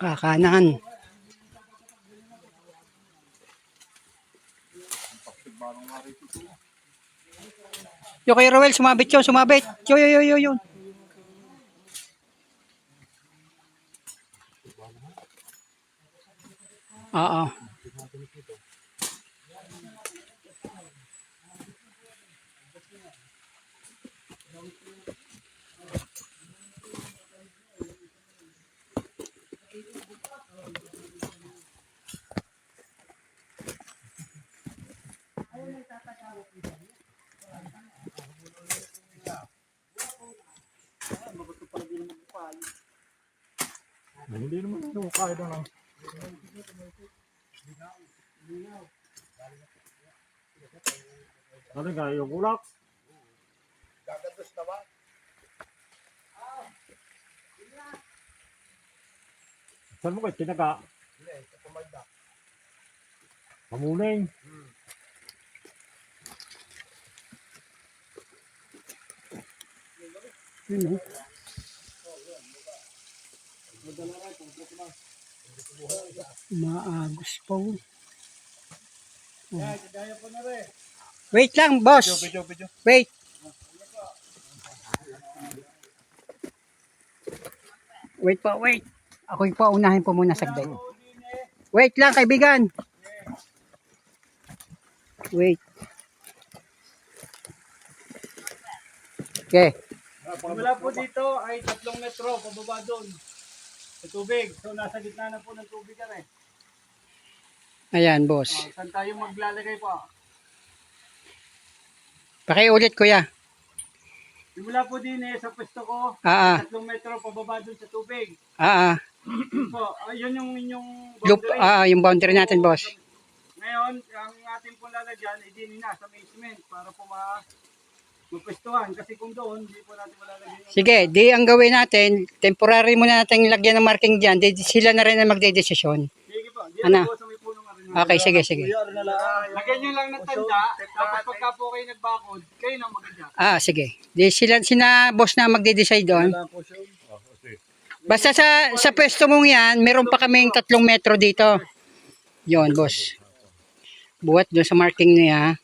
Kanan. Yo kay Roel, sumabit yun, sumabit. Yo. Oo. Hindi naman ito kaya na lang. Ano nga yung ulak? Gagados na ba? Saan mo kayo tinaga? Hindi, sa tumanda. Pamuning. Maagos pa. Wait lang, boss. Video. Wait. Wait. Ako yung paunahin po muna saglit. Wait lang, kaibigan. Wait. Okay. Mula po dito ay 3 metro pababa doon sa tubig. So nasa gitna na po ng tubig kami. Ayan, boss. Saan tayo maglalagay po? Pakiulit, kuya. Mula po din sa pwesto ko, 3 metro pababa doon sa tubig. So, yun yung inyong boundary. Yung boundary natin, boss. Ngayon, ang ating pong lalagyan ay din na sa basement para po mapwestuhan. Kasi kung doon, hindi po natin malalagyan. Sige, di ang gawin natin, temporary muna natin lagyan ng marking dyan, di sila na rin ang magdedesisyon. Sige po, di Ano? po sa may punong arin. Okay, sige. Lagyan nyo lang ng tanda, tapos pagka po kayo nagbakod, kayo na mag-adjust. Sige. Di sila boss na magde-decide doon. Basta sa pwesto mong yan, meron pa kaming 3 metro dito. Yon, boss. Buhat doon sa marking niya.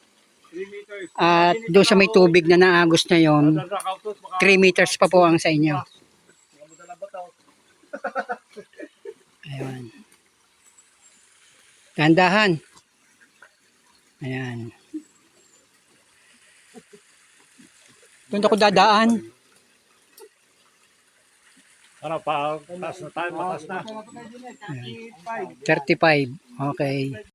3 meters. At doon sa may tubig na naagos na yon, 3 meters pa po ang sa inyo. Ayan. Tandahan. Ayan. Doon ako dadaan. Ano pa, taas na tayo, mataas na. 35. 35. Okay.